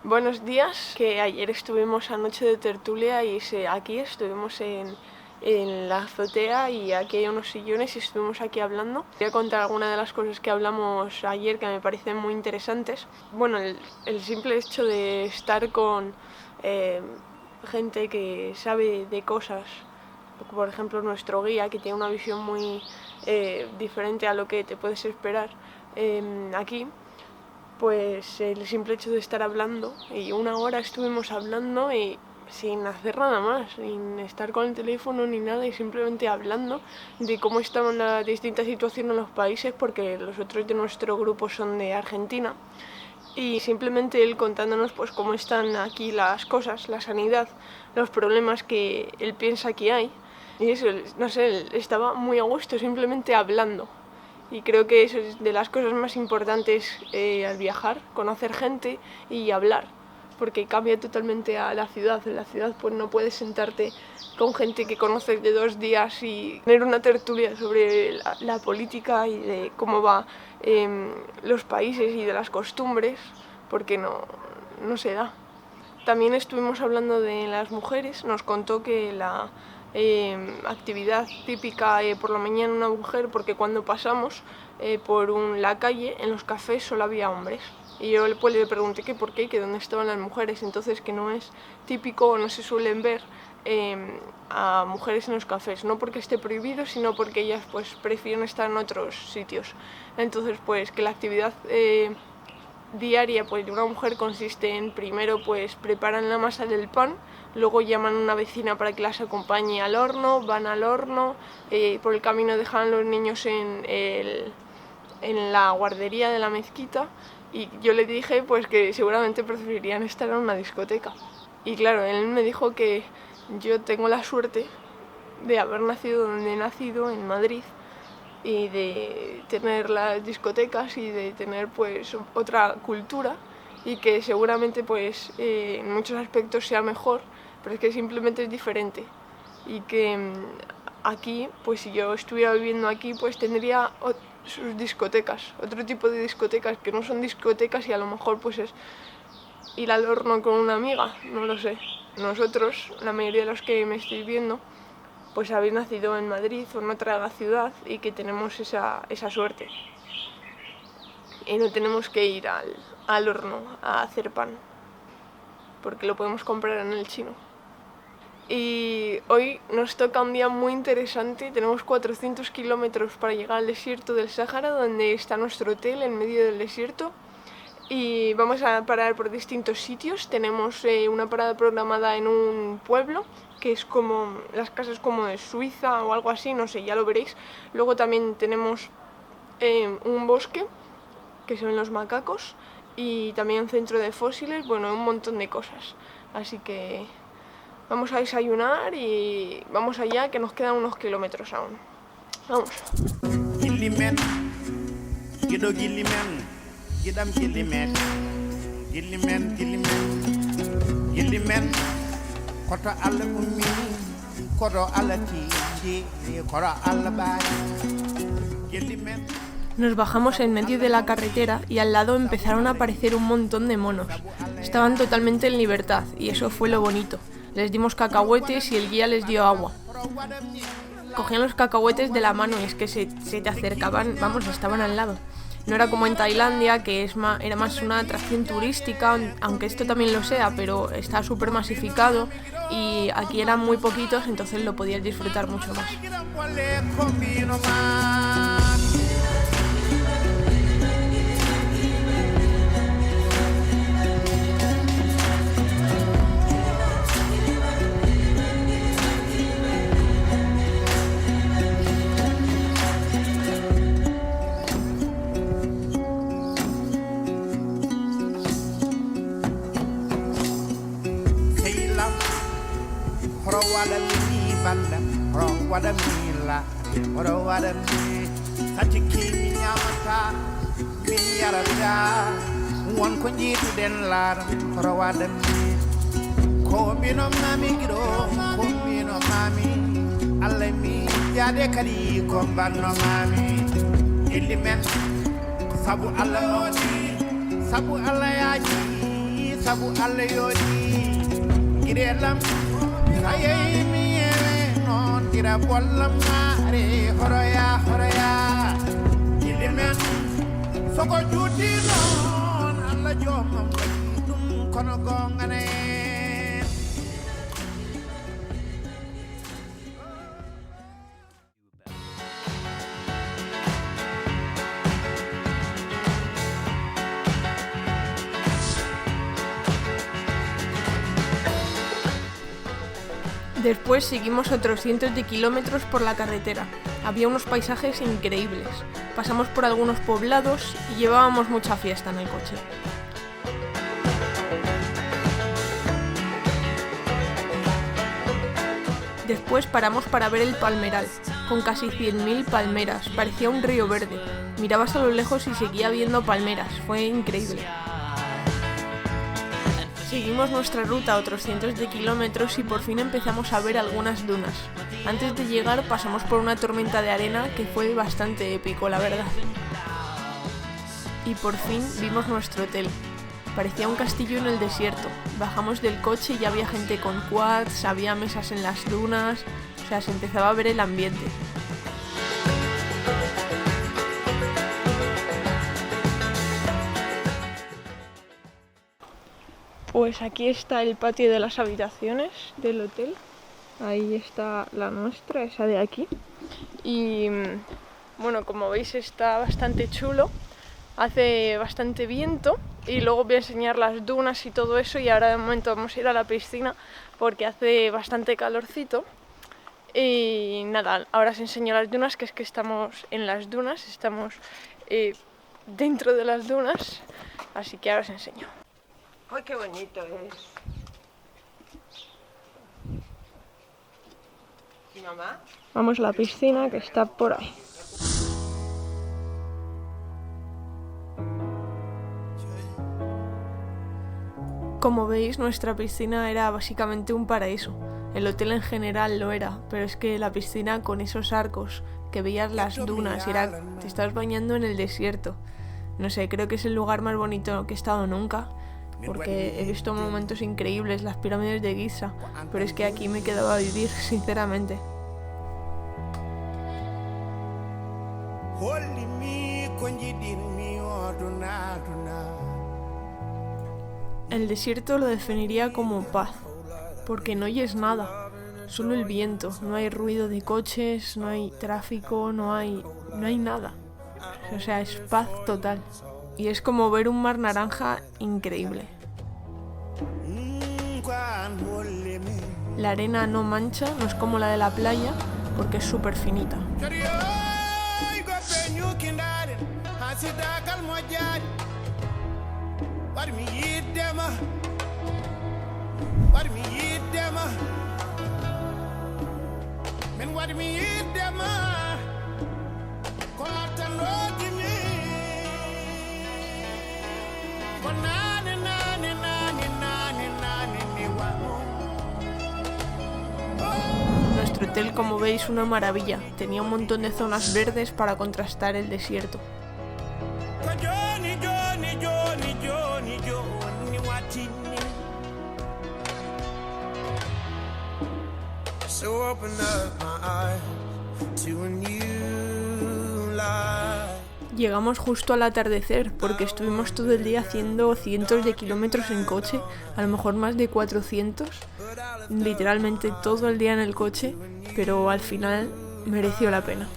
Buenos días, que ayer estuvimos a noche de tertulia y aquí estuvimos en la azotea y aquí hay unos sillones y estuvimos aquí hablando. Voy a contar algunas de las cosas que hablamos ayer que me parecen muy interesantes. Bueno, el simple hecho de estar con gente que sabe de cosas, por ejemplo nuestro guía, que tiene una visión muy diferente a lo que te puedes esperar aquí, pues el simple hecho de estar hablando, y una hora estuvimos hablando y sin hacer nada más, sin estar con el teléfono ni nada, y simplemente hablando de cómo estaban las distintas situaciones en los países, porque los otros de nuestro grupo son de Argentina, y simplemente él contándonos pues cómo están aquí las cosas, la sanidad, los problemas que él piensa que hay, y eso, no sé, él estaba muy a gusto simplemente hablando. Y creo que eso es de las cosas más importantes al viajar, conocer gente y hablar, porque cambia totalmente a la ciudad. En la ciudad pues no puedes sentarte con gente que conoces de 2 días y tener una tertulia sobre la política y de cómo va los países y de las costumbres, porque no se da. También estuvimos hablando de las mujeres, nos contó que la actividad típica por la mañana una mujer, porque cuando pasamos por la calle, en los cafés solo había hombres. Y yo pues le pregunté que por qué, que dónde estaban las mujeres, entonces que no es típico o no se suelen ver a mujeres en los cafés, no porque esté prohibido, sino porque ellas pues prefieren estar en otros sitios. Entonces pues que la actividad diaria pues de una mujer consiste en primero pues preparan la masa del pan, luego llaman a una vecina para que las acompañe al horno, van al horno, por el camino dejan a los niños en la guardería de la mezquita, y yo le dije pues que seguramente preferirían estar en una discoteca. Y claro, él me dijo que yo tengo la suerte de haber nacido donde he nacido, en Madrid, y de tener las discotecas y de tener pues otra cultura, y que seguramente pues en muchos aspectos sea mejor, pero es que simplemente es diferente, y que aquí pues si yo estuviera viviendo aquí pues tendría sus discotecas, otro tipo de discotecas que no son discotecas, y a lo mejor pues es ir al horno con una amiga, no lo sé. Nosotros, la mayoría de los que me estáis viendo, pues habéis nacido en Madrid o en otra ciudad y que tenemos esa suerte. Y no tenemos que ir al horno a hacer pan, porque lo podemos comprar en el chino. Y hoy nos toca un día muy interesante, tenemos 400 kilómetros para llegar al desierto del Sáhara, donde está nuestro hotel en medio del desierto. Y vamos a parar por distintos sitios. Tenemos una parada programada en un pueblo, que es como las casas como de Suiza o algo así, no sé, ya lo veréis. Luego también tenemos un bosque, que son los macacos, y también un centro de fósiles, bueno, un montón de cosas. Así que vamos a desayunar y vamos allá, que nos quedan unos kilómetros aún. Vamos. Nos bajamos en medio de la carretera y al lado empezaron a aparecer un montón de monos. Estaban totalmente en libertad y eso fue lo bonito. Les dimos cacahuetes y el guía les dio agua. Cogían los cacahuetes de la mano y es que se te acercaban, vamos, estaban al lado. No era como en Tailandia, que era más una atracción turística, aunque esto también lo sea, pero está súper masificado, y aquí eran muy poquitos, entonces lo podías disfrutar mucho más. sabu Allah yaji sabu alla yoɗi girelam ayimi non tira bollam mare horoya ilimen soko juuti non alla jomam dum kono gongane. Después seguimos otros cientos de kilómetros por la carretera. Había unos paisajes increíbles. Pasamos por algunos poblados y llevábamos mucha fiesta en el coche. Después paramos para ver el palmeral, con casi 100.000 palmeras. Parecía un río verde. Mirabas a lo lejos y seguía viendo palmeras. Fue increíble. Seguimos nuestra ruta a otros cientos de kilómetros y por fin empezamos a ver algunas dunas. Antes de llegar pasamos por una tormenta de arena que fue bastante épico, la verdad. Y por fin vimos nuestro hotel. Parecía un castillo en el desierto. Bajamos del coche y ya había gente con quads, había mesas en las dunas, o sea, se empezaba a ver el ambiente. Pues aquí está el patio de las habitaciones del hotel. Ahí está la nuestra, esa de aquí. Y bueno, como veis está bastante chulo. Hace bastante viento y luego voy a enseñar las dunas y todo eso. Y ahora de momento vamos a ir a la piscina porque hace bastante calorcito. Y nada, ahora os enseño las dunas, que es que estamos en las dunas, estamos dentro de las dunas. Así que ahora os enseño. ¡Ay, qué bonito es! ¿Y mamá? Vamos a la piscina que está por ahí. Como veis, nuestra piscina era básicamente un paraíso. El hotel en general lo era, pero es que la piscina con esos arcos, que veías las dunas y te estabas bañando en el desierto. No sé, creo que es el lugar más bonito que he estado nunca. Porque he visto momentos increíbles, las pirámides de Giza, pero es que aquí me quedaba a vivir, sinceramente. El desierto lo definiría como paz, porque no oyes nada, solo el viento, no hay ruido de coches, no hay tráfico, no hay nada. O sea, es paz total. Y es como ver un mar naranja increíble. La arena no mancha, no es como la de la playa, porque es súper finita. Nuestro hotel, como veis, una maravilla. Tenía un montón de zonas verdes para contrastar el desierto. Llegamos justo al atardecer porque estuvimos todo el día haciendo cientos de kilómetros en coche, a lo mejor más de 400, literalmente todo el día en el coche, pero al final mereció la pena.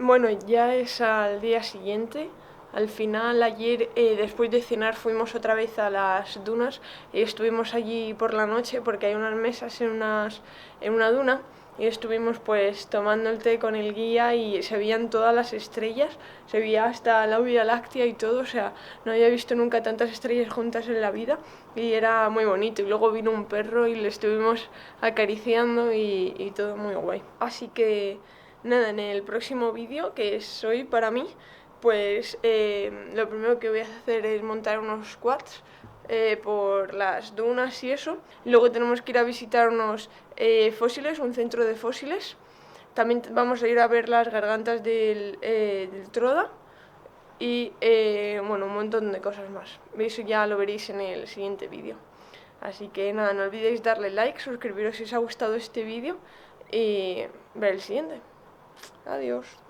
Bueno, ya es al día siguiente, al final ayer después de cenar fuimos otra vez a las dunas y estuvimos allí por la noche porque hay unas mesas en una duna y estuvimos pues tomando el té con el guía y se veían todas las estrellas, se veía hasta la Vía Láctea y todo, o sea, no había visto nunca tantas estrellas juntas en la vida y era muy bonito. Y luego vino un perro y le estuvimos acariciando y todo muy guay. Así que nada, en el próximo vídeo, que es hoy para mí, pues lo primero que voy a hacer es montar unos quads por las dunas y eso. Luego tenemos que ir a visitar unos fósiles, un centro de fósiles. También vamos a ir a ver las gargantas del Troda y bueno, un montón de cosas más. Eso ya lo veréis en el siguiente vídeo. Así que nada, no olvidéis darle like, suscribiros si os ha gustado este vídeo y ver el siguiente. Adiós.